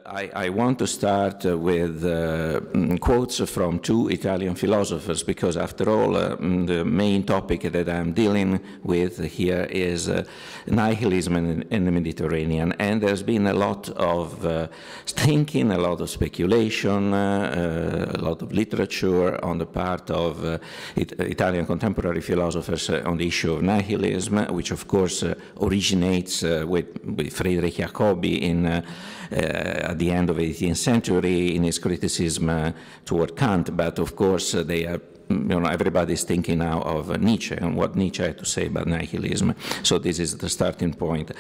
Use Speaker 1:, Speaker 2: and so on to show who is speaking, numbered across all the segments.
Speaker 1: I want to start with quotes from two Italian philosophers because, after all, the main topic that I'm dealing with here is nihilism in the Mediterranean. And there's been a lot of thinking, a lot of speculation, a lot of literature on the part of Italian contemporary philosophers on the issue of nihilism, which, of course, originates with Friedrich Jacobi at the end of the 18th century in his criticism toward Kant, but of course they are, everybody's thinking now of Nietzsche and what Nietzsche had to say about nihilism. So this is the starting point.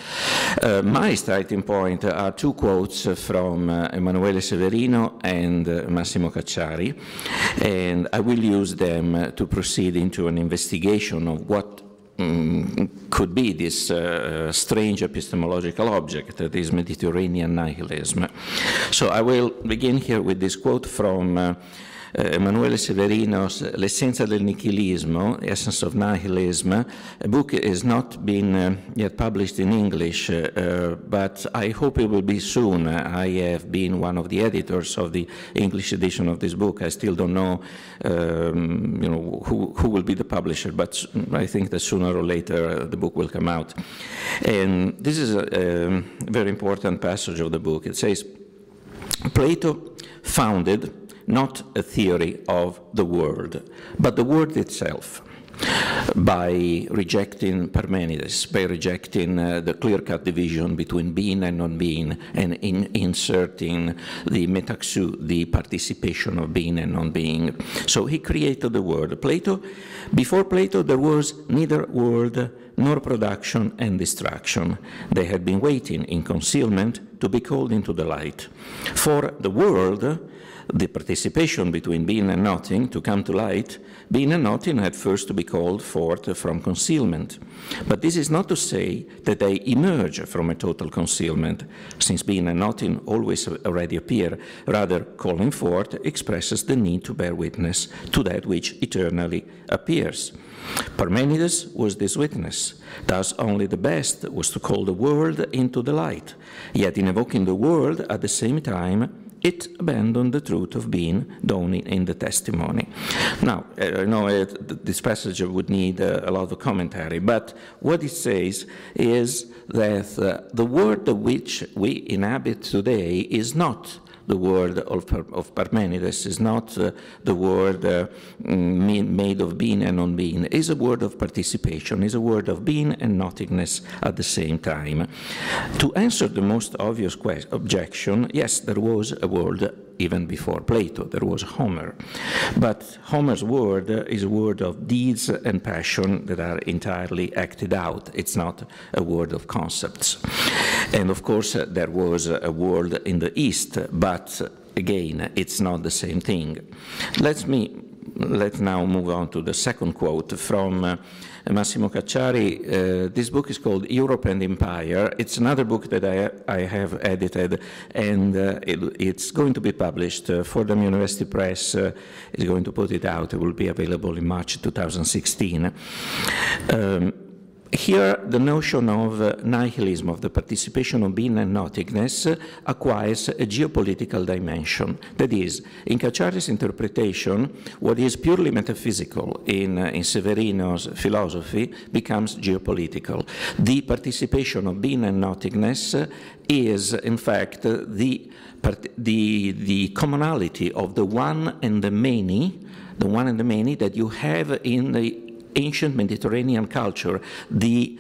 Speaker 1: My starting point are two quotes from Emanuele Severino and Massimo Cacciari, and I will use them to proceed into an investigation of what could be this strange epistemological object that is Mediterranean nihilism. So I will begin here with this quote from Emanuele Severino's L'essenza del nihilismo, Essence of Nihilism. A book has not been yet published in English, but I hope it will be soon. I have been one of the editors of the English edition of this book. I still don't know, who will be the publisher, but I think that sooner or later the book will come out. And this is a very important passage of the book. It says, Plato founded not a theory of the world, but the world itself, by rejecting Parmenides, by rejecting the clear-cut division between being and non-being, and inserting the metaxou, the participation of being and non-being. So he created the world. Before Plato, there was neither world nor production and destruction. They had been waiting in concealment to be called into the light. For the world, the participation between being and nothing, to come to light, being and nothing had first to be called forth from concealment. But this is not to say that they emerge from a total concealment, since being and nothing always already appear. Rather, calling forth expresses the need to bear witness to that which eternally appears. Parmenides was this witness. Thus, only the best was to call the world into the light. Yet, in evoking the world, at the same time, it abandoned the truth of being dawning in the testimony. Now, I know this passage would need a lot of commentary, but what it says is that the world which we inhabit today is not the word of Parmenides, is not the word made of being and non-being. Is a word of participation, is a word of being and nothingness at the same time. To answer the most obvious objection, yes, there was a word even before Plato. There was Homer. But Homer's word is a word of deeds and passion that are entirely acted out. It's not a word of concepts. And of course, there was a word in the East, but again, it's not the same thing. Let's now move on to the second quote from Massimo Cacciari. This book is called Europe and Empire. It's another book that I have edited, and it's going to be published. Fordham University Press is going to put it out. It will be available in March 2016. Here, the notion of nihilism, of the participation of being and nothingness, acquires a geopolitical dimension. That is, in Cacciari's interpretation, what is purely metaphysical in Severino's philosophy becomes geopolitical. The participation of being and nothingness is, in fact, the commonality of the one and the many that you have in the ancient Mediterranean culture, the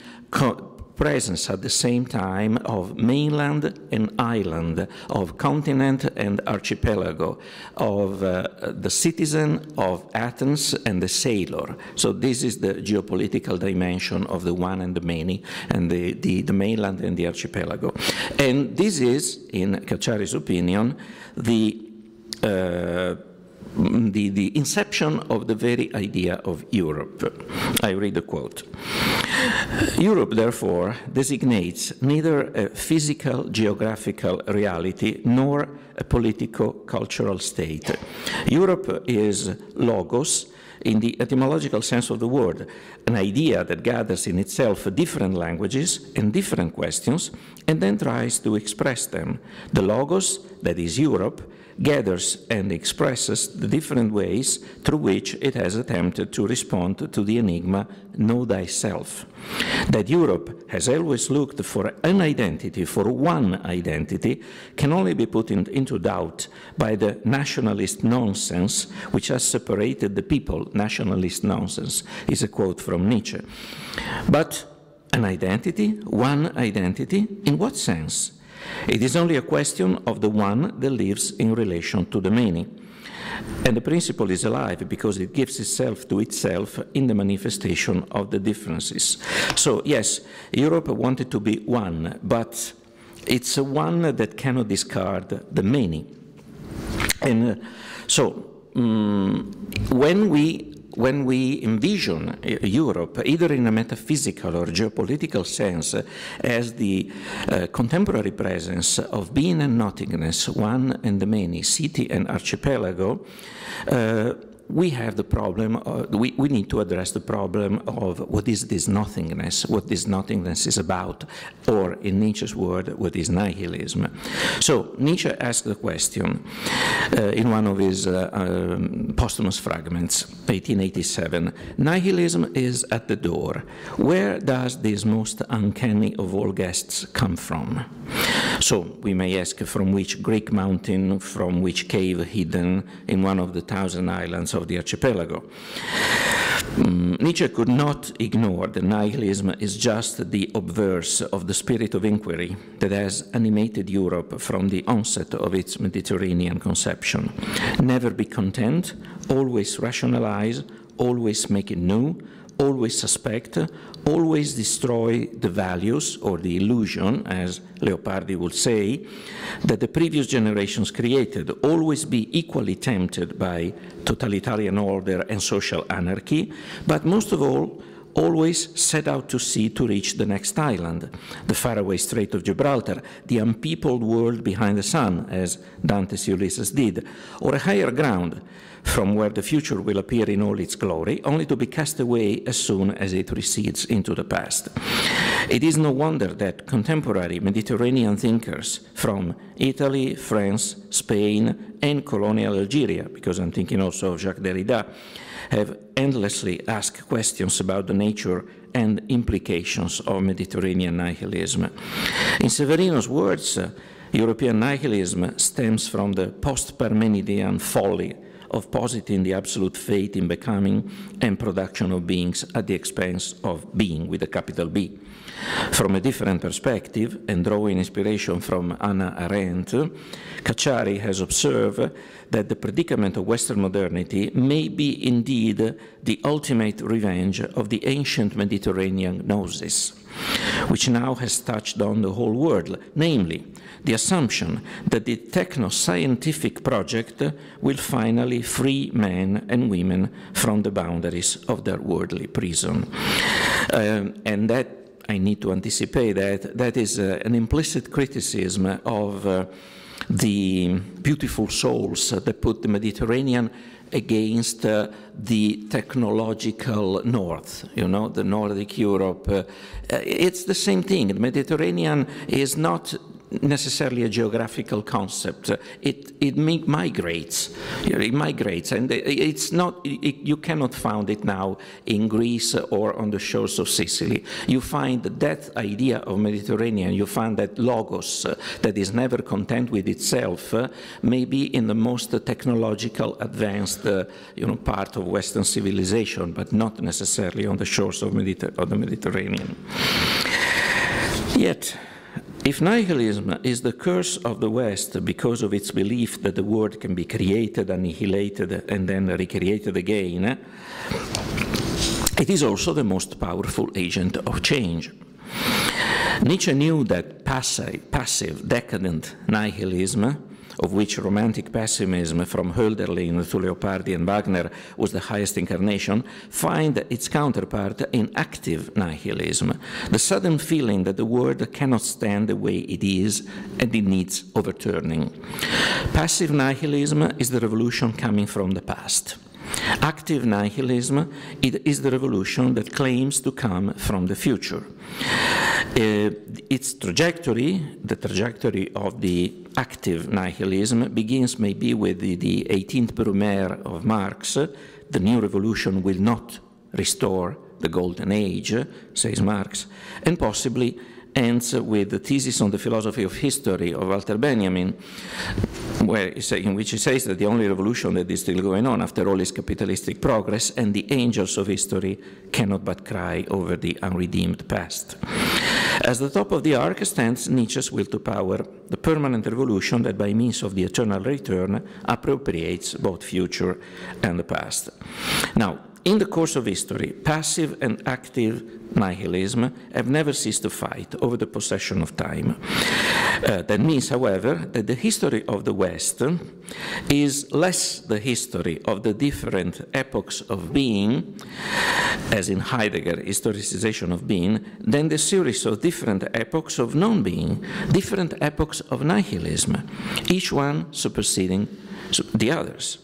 Speaker 1: presence at the same time of mainland and island, of continent and archipelago, of the citizen of Athens and the sailor. So this is the geopolitical dimension of the one and the many, and the mainland and the archipelago. And this is, in Cacciari's opinion, the inception of the very idea of Europe. I read the quote. Europe, therefore, designates neither a physical, geographical reality nor a politico-cultural state. Europe is logos in the etymological sense of the word, an idea that gathers in itself different languages and different questions and then tries to express them. The logos, that is Europe, gathers and expresses the different ways through which it has attempted to respond to the enigma, know thyself. That Europe has always looked for an identity, for one identity, can only be put into doubt by the nationalist nonsense which has separated the people. Nationalist nonsense is a quote from Nietzsche. But an identity, one identity, in what sense? It is only a question of the one that lives in relation to the many. And the principle is alive because it gives itself to itself in the manifestation of the differences. So, yes, Europe wanted to be one, but it's a one that cannot discard the many. And when we envision Europe, either in a metaphysical or geopolitical sense, as the contemporary presence of being and nothingness, one and the many, city and archipelago, we have the problem, we need to address the problem of what is this nothingness, what this nothingness is about, or in Nietzsche's word, what is nihilism. So Nietzsche asked the question in one of his posthumous fragments, 1887, nihilism is at the door. Where does this most uncanny of all guests come from? So we may ask from which Greek mountain, from which cave hidden in one of the 1,000 islands of the archipelago. Nietzsche could not ignore that nihilism is just the obverse of the spirit of inquiry that has animated Europe from the onset of its Mediterranean conception. Never be content, always rationalize, always make it new, always suspect, always destroy the values or the illusion, as Leopardi would say, that the previous generations created, always be equally tempted by totalitarian order and social anarchy, but most of all, always set out to sea to reach the next island, the faraway Strait of Gibraltar, the unpeopled world behind the sun, as Dante's Ulysses did, or a higher ground, from where the future will appear in all its glory, only to be cast away as soon as it recedes into the past. It is no wonder that contemporary Mediterranean thinkers from Italy, France, Spain, and colonial Algeria, because I'm thinking also of Jacques Derrida, have endlessly asked questions about the nature and implications of Mediterranean nihilism. In Severino's words, European nihilism stems from the post-Parmenidean folly of positing the absolute faith in becoming and production of beings at the expense of being with a capital B. From a different perspective, and drawing inspiration from Hannah Arendt, Cacciari has observed that the predicament of Western modernity may be indeed the ultimate revenge of the ancient Mediterranean gnosis, which now has touched on the whole world, namely the assumption that the techno-scientific project will finally free men and women from the boundaries of their worldly prison. And that, I need to anticipate that is an implicit criticism of the beautiful souls that put the Mediterranean against the technological north, you know, the Nordic Europe. It's the same thing. The Mediterranean is not necessarily a geographical concept. It migrates. It migrates, and it's not. You cannot find it now in Greece or on the shores of Sicily. You find that idea of Mediterranean. You find that logos that is never content with itself, maybe in the most technological, advanced, part of Western civilization, but not necessarily on the shores of the Mediterranean. Yet, if nihilism is the curse of the West because of its belief that the world can be created, annihilated, and then recreated again, it is also the most powerful agent of change. Nietzsche knew that passive, decadent nihilism of which romantic pessimism from Hölderlin to Leopardi and Wagner was the highest incarnation, find its counterpart in active nihilism, the sudden feeling that the world cannot stand the way it is and it needs overturning. Passive nihilism is the revolution coming from the past. Active nihilism is the revolution that claims to come from the future. Its trajectory, the trajectory of the active nihilism, begins maybe with the 18th Brumaire of Marx. The new revolution will not restore the golden age, says Marx, and possibly ends with the thesis on the philosophy of history of Walter Benjamin, in which he says that the only revolution that is still going on, after all, is capitalistic progress, and the angels of history cannot but cry over the unredeemed past. As the top of the arc stands Nietzsche's will to power, the permanent revolution that by means of the eternal return appropriates both future and the past. Now, in the course of history, passive and active nihilism have never ceased to fight over the possession of time. That means, however, that the history of the West is less the history of the different epochs of being, as in Heidegger, historicization of being, than the series of different epochs of non-being, different epochs of nihilism, each one superseding the others.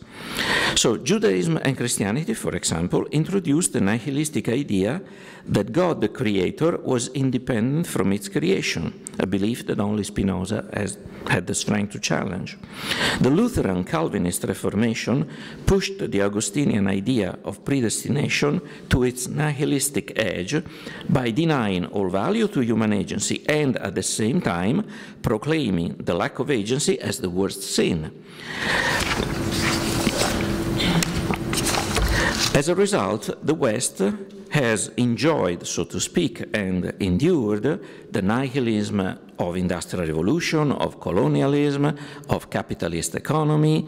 Speaker 1: So Judaism and Christianity, for example, introduced the nihilistic idea that God, the creator, was independent from its creation, a belief that only Spinoza had the strength to challenge. The Lutheran Calvinist Reformation pushed the Augustinian idea of predestination to its nihilistic edge by denying all value to human agency and, at the same time, proclaiming the lack of agency as the worst sin. As a result, the West has enjoyed, so to speak, and endured the nihilism of industrial revolution, of colonialism, of capitalist economy,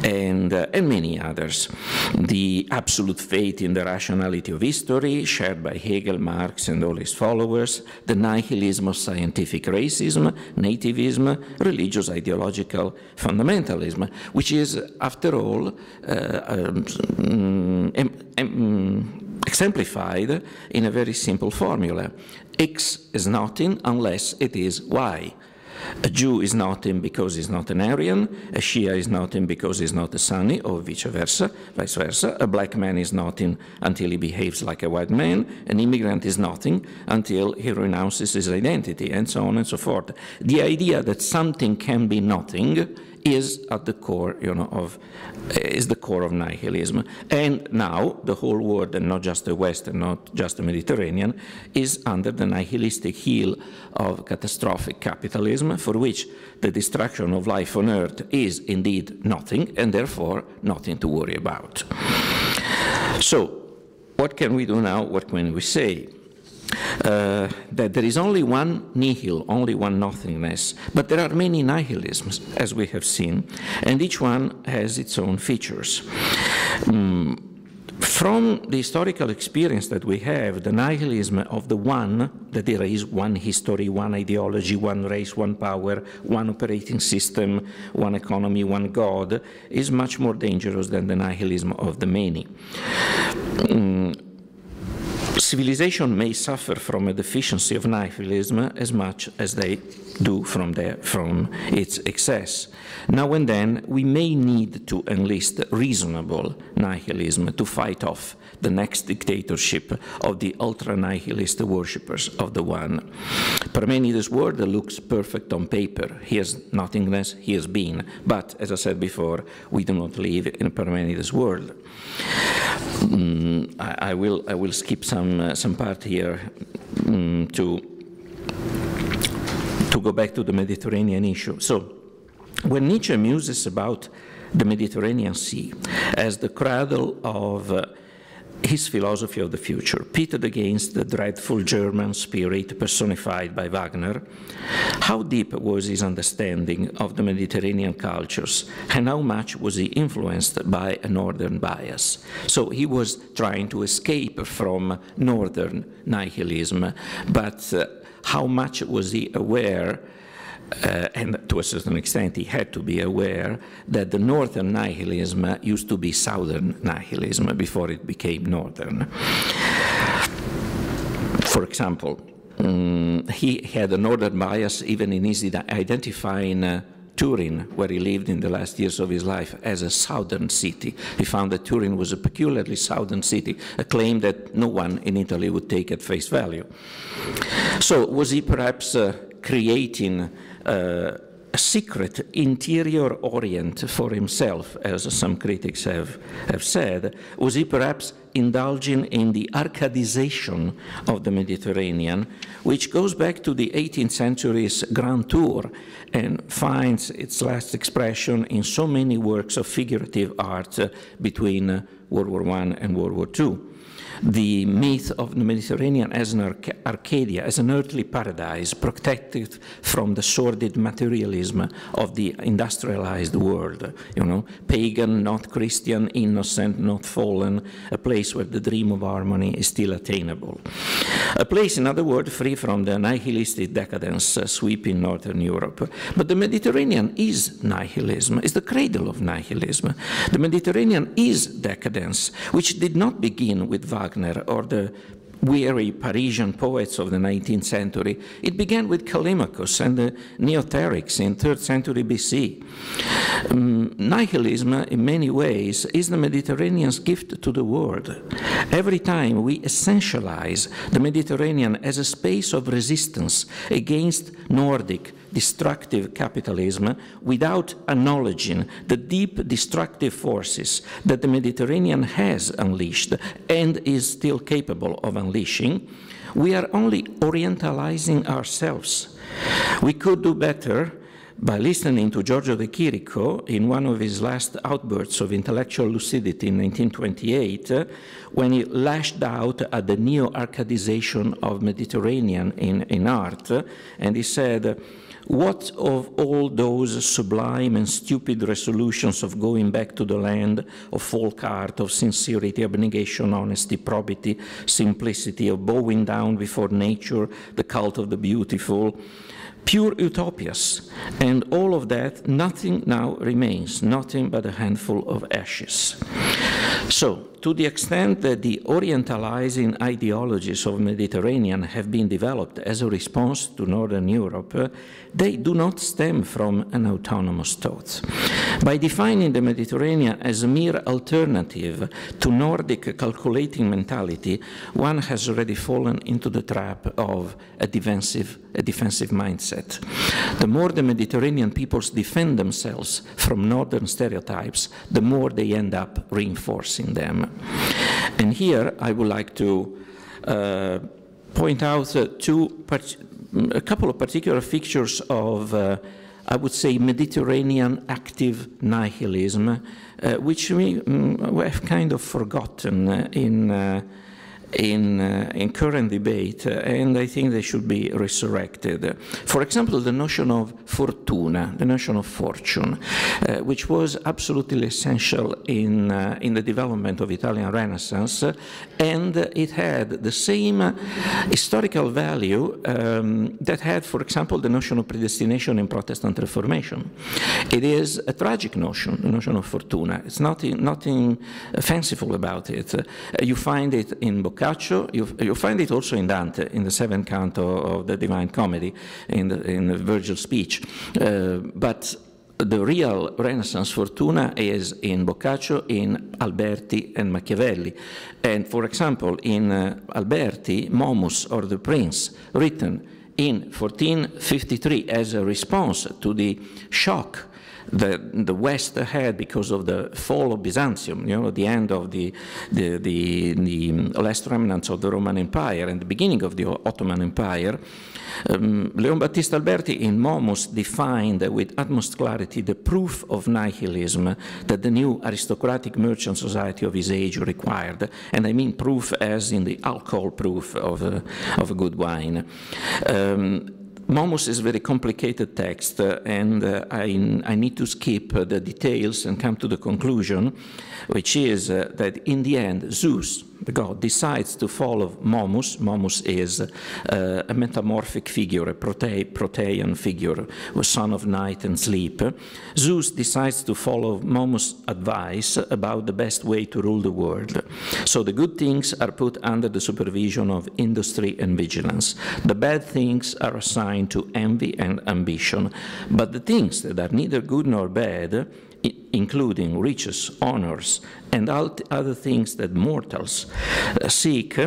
Speaker 1: and many others. The absolute faith in the rationality of history, shared by Hegel, Marx, and all his followers, the nihilism of scientific racism, nativism, religious ideological fundamentalism, which is, after all, exemplified in a very simple formula. X is nothing unless it is Y. A Jew is nothing because he's not an Aryan, a Shia is nothing because he's not a Sunni, or vice versa. A black man is nothing until he behaves like a white man, an immigrant is nothing until he renounces his identity, and so on and so forth. The idea that something can be nothing is at the core, is the core of nihilism. And now the whole world, and not just the West and not just the Mediterranean, is under the nihilistic heel of catastrophic capitalism, for which the destruction of life on Earth is indeed nothing, and therefore nothing to worry about. So, what can we do now? What can we say? That there is only one nihil, only one nothingness, but there are many nihilisms, as we have seen, and each one has its own features. From the historical experience that we have, the nihilism of the one, that there is one history, one ideology, one race, one power, one operating system, one economy, one God, is much more dangerous than the nihilism of the many. Civilization may suffer from a deficiency of nihilism as much as they do from its excess. Now and then, we may need to enlist reasonable nihilism to fight off the next dictatorship of the ultra-nihilist worshippers of the one. Parmenides' world looks perfect on paper. Here's nothingness, here's being. But, as I said before, we do not live in Parmenides' world. I will skip some part here to go back to the Mediterranean issue. So, when Nietzsche muses about the Mediterranean Sea as the cradle of his philosophy of the future, pitted against the dreadful German spirit personified by Wagner, how deep was his understanding of the Mediterranean cultures, and how much was he influenced by a northern bias? So he was trying to escape from northern nihilism, but how much was he aware and to a certain extent he had to be aware that the northern nihilism used to be southern nihilism before it became northern. For example, he had a northern bias even in his identifying Turin, where he lived in the last years of his life, as a southern city. He found that Turin was a peculiarly southern city, a claim that no one in Italy would take at face value. So was he perhaps creating a secret interior orient for himself, as some critics have said? Was he perhaps indulging in the arcadization of the Mediterranean, which goes back to the 18th century's Grand Tour and finds its last expression in so many works of figurative art between World War I and World War II. The myth of the Mediterranean as an Arcadia, as an earthly paradise, protected from the sordid materialism of the industrialized world. You know, pagan, not Christian, innocent, not fallen, a place where the dream of harmony is still attainable. A place, in other words, free from the nihilistic decadence sweeping Northern Europe. But the Mediterranean is nihilism, is the cradle of nihilism. The Mediterranean is decadence, which did not begin with Wagner or the weary Parisian poets of the 19th century. It began with Callimachus and the Neoterics in 3rd century BC. Nihilism, in many ways, is the Mediterranean's gift to the world. Every time we essentialize the Mediterranean as a space of resistance against Nordic destructive capitalism without acknowledging the deep destructive forces that the Mediterranean has unleashed and is still capable of unleashing, we are only orientalizing ourselves. We could do better by listening to Giorgio De Chirico in one of his last outbursts of intellectual lucidity in 1928, when he lashed out at the neo-Arcadization of Mediterranean in art, and he said, "What of all those sublime and stupid resolutions of going back to the land, of folk art, of sincerity, abnegation, honesty, probity, simplicity, of bowing down before nature, the cult of the beautiful, pure utopias, and all of that, nothing now remains, nothing but a handful of ashes." So, to the extent that the orientalizing ideologies of Mediterranean have been developed as a response to Northern Europe, they do not stem from an autonomous thought. By defining the Mediterranean as a mere alternative to Nordic calculating mentality, one has already fallen into the trap of a defensive mindset. The more the Mediterranean peoples defend themselves from Northern stereotypes, the more they end up reinforcing them. And here I would like to point out a couple of particular features of, I would say, Mediterranean active nihilism, which we have kind of forgotten in current debate, and I think they should be resurrected. For example, the notion of fortuna, the notion of fortune, which was absolutely essential in the development of Italian Renaissance, and it had the same historical value that had, for example, the notion of predestination in Protestant Reformation. It is a tragic notion, the notion of fortuna. It's nothing fanciful about it. You find it in Boccaccio. You find it also in Dante, in the 7th canto of the Divine Comedy, in the Virgil speech. But the real Renaissance fortuna is in Boccaccio, in Alberti, and Machiavelli. And for example, in Alberti, Momus, or the Prince, written in 1453 as a response to the shock that the West had because of the fall of Byzantium, you know, the end of the last remnants of the Roman Empire and the beginning of the Ottoman Empire. Leon Battista Alberti in Momus defined with utmost clarity the proof of nihilism that the new aristocratic merchant society of his age required, and I mean proof as in the alcohol proof of a good wine. Momus is a very complicated text, and I need to skip the details and come to the conclusion, which is that in the end, Zeus, the god, decides to follow Momus. Momus is a metamorphic figure, a Protean figure, a son of night and sleep. Zeus decides to follow Momus' advice about the best way to rule the world. So the good things are put under the supervision of industry and vigilance. The bad things are assigned to envy and ambition. But the things that are neither good nor bad, including riches, honors, and other things that mortals seek,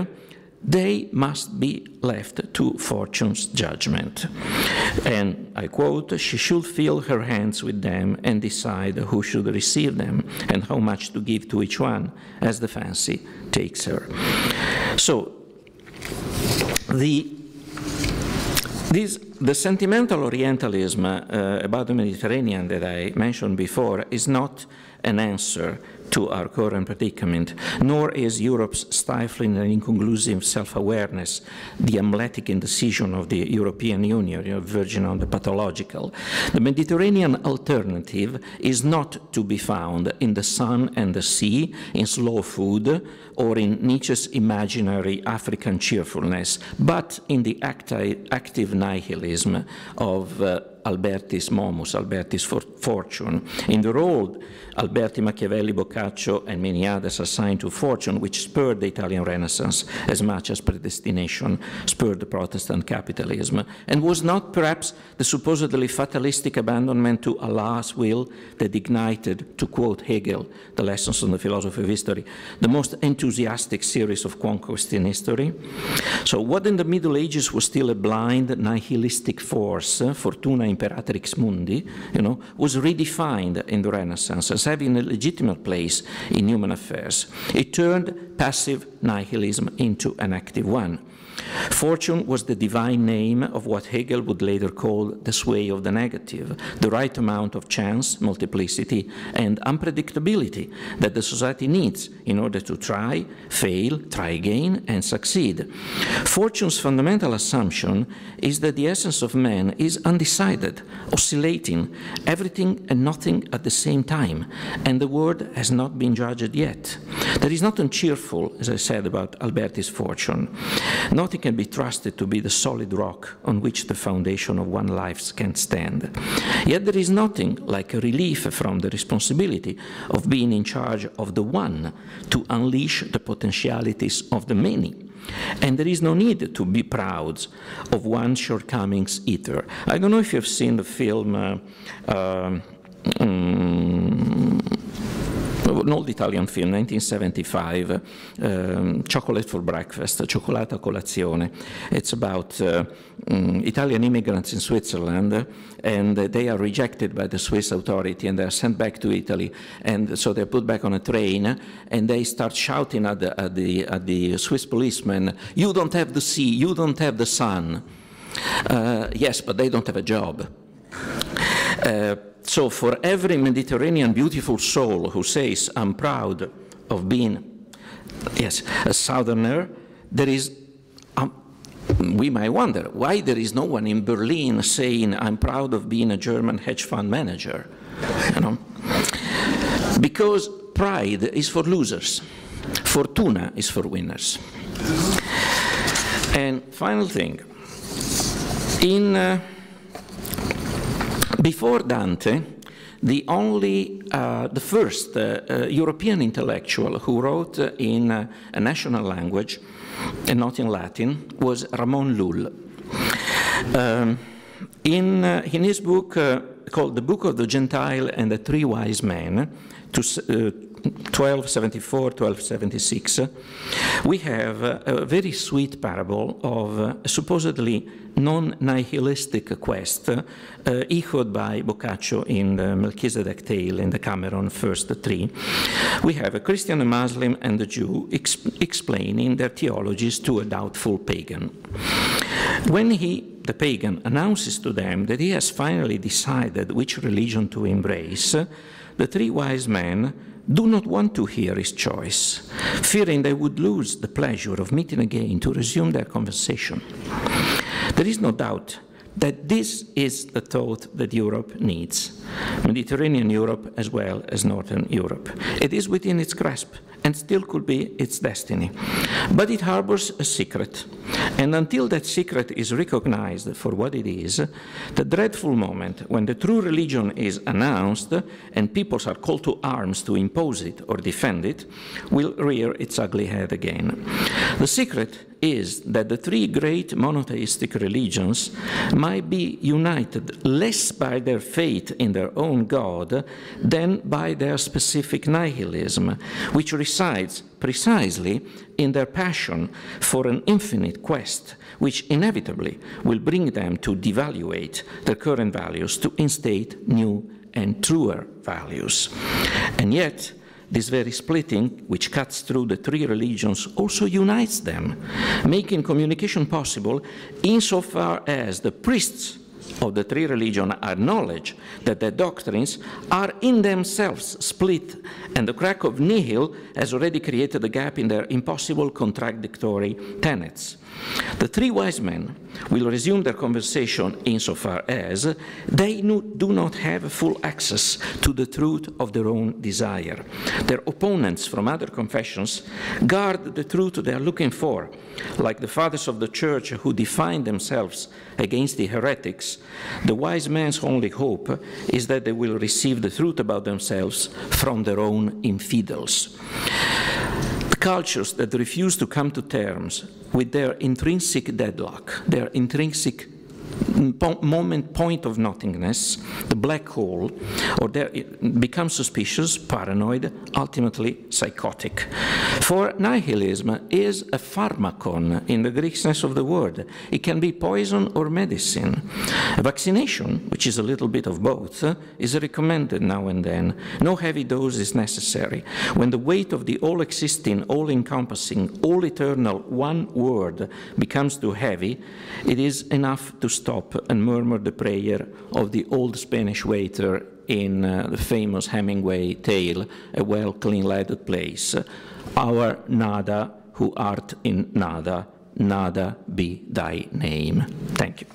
Speaker 1: they must be left to fortune's judgment. And I quote, she should fill her hands with them and decide who should receive them and how much to give to each one as the fancy takes her. So the sentimental Orientalism about the Mediterranean that I mentioned before is not an answer to our current predicament, nor is Europe's stifling and inconclusive self-awareness the amuletic indecision of the European Union, verging on the pathological. The Mediterranean alternative is not to be found in the sun and the sea, in slow food, or in Nietzsche's imaginary African cheerfulness, but in the active nihilism of Alberti's Momus, Alberti's fortune, in the role Alberti, Machiavelli, Boccaccio, and many others assigned to fortune, which spurred the Italian Renaissance as much as predestination spurred the Protestant capitalism, and was not perhaps the supposedly fatalistic abandonment to Allah's will that ignited, to quote Hegel, the lessons on the philosophy of history, the most enthusiastic series of conquest in history. So what in the Middle Ages was still a blind nihilistic force, fortuna imperatrix mundi, was redefined in the Renaissance as having a legitimate place in human affairs. It turned passive nihilism into an active one. Fortune was the divine name of what Hegel would later call the sway of the negative, the right amount of chance, multiplicity, and unpredictability that the society needs in order to try, fail, try again, and succeed. Fortune's fundamental assumption is that the essence of man is undecided, oscillating, everything and nothing at the same time, and the world has not been judged yet. There is nothing cheerful, as I said, about Alberti's fortune. Nothing can be trusted to be the solid rock on which the foundation of one life can stand. Yet there is nothing like a relief from the responsibility of being in charge of the one to unleash the potentialities of the many. And there is no need to be proud of one's shortcomings either. I don't know if you've seen the film an old Italian film, 1975, Chocolate for Breakfast, Cioccolata colazione. It's about Italian immigrants in Switzerland, and they are rejected by the Swiss authority, and they are sent back to Italy, and so they're put back on a train, and they start shouting at the Swiss policemen, "You don't have the sea, you don't have the sun." Yes, but they don't have a job. So for every Mediterranean beautiful soul who says, "I'm proud of being, yes, a southerner," there is, we might wonder why there is no one in Berlin saying, "I'm proud of being a German hedge fund manager." Because pride is for losers. Fortuna is for winners. And final thing, before Dante, the first European intellectual who wrote in a national language and not in Latin was Ramon Lull. In his book called The Book of the Gentile and the Three Wise Men, 1274, 1276, we have a very sweet parable of a supposedly non-nihilistic quest echoed by Boccaccio in the Melchizedek tale in the Cameron first three. We have a Christian, a Muslim, and a Jew explaining their theologies to a doubtful pagan. When the pagan, announces to them that he has finally decided which religion to embrace, the three wise men do not want to hear his choice, fearing they would lose the pleasure of meeting again to resume their conversation. There is no doubt that this is the thought that Europe needs, Mediterranean Europe as well as Northern Europe. It is within its grasp, and still could be its destiny. But it harbors a secret, and until that secret is recognized for what it is, the dreadful moment when the true religion is announced and peoples are called to arms to impose it or defend it will rear its ugly head again. The secret is that the three great monotheistic religions might be united less by their faith in their own God than by their specific nihilism, which resides precisely in their passion for an infinite quest, which inevitably will bring them to devaluate their current values to instate new and truer values. And yet, this very splitting, which cuts through the three religions, also unites them, making communication possible insofar as the priests of the three religions acknowledge that their doctrines are in themselves split, and the crack of nihil has already created a gap in their impossible contradictory tenets. The three wise men will resume their conversation insofar as they do not have full access to the truth of their own desire. Their opponents from other confessions guard the truth they are looking for, like the fathers of the church who defined themselves against the heretics. The wise man's only hope is that they will receive the truth about themselves from their own infidels. Cultures that refuse to come to terms with their intrinsic deadlock, their intrinsic point of nothingness, the black hole, or become suspicious, paranoid, ultimately psychotic. For nihilism is a pharmakon in the Greek sense of the word. It can be poison or medicine. A vaccination, which is a little bit of both, is recommended now and then. No heavy dose is necessary. When the weight of the all-existing, all-encompassing, all-eternal one word becomes too heavy, it is enough to stop and murmur the prayer of the old Spanish waiter in the famous Hemingway tale, A Well Clean-Lighted Place. Our nada, who art in nada, nada be thy name. Thank you.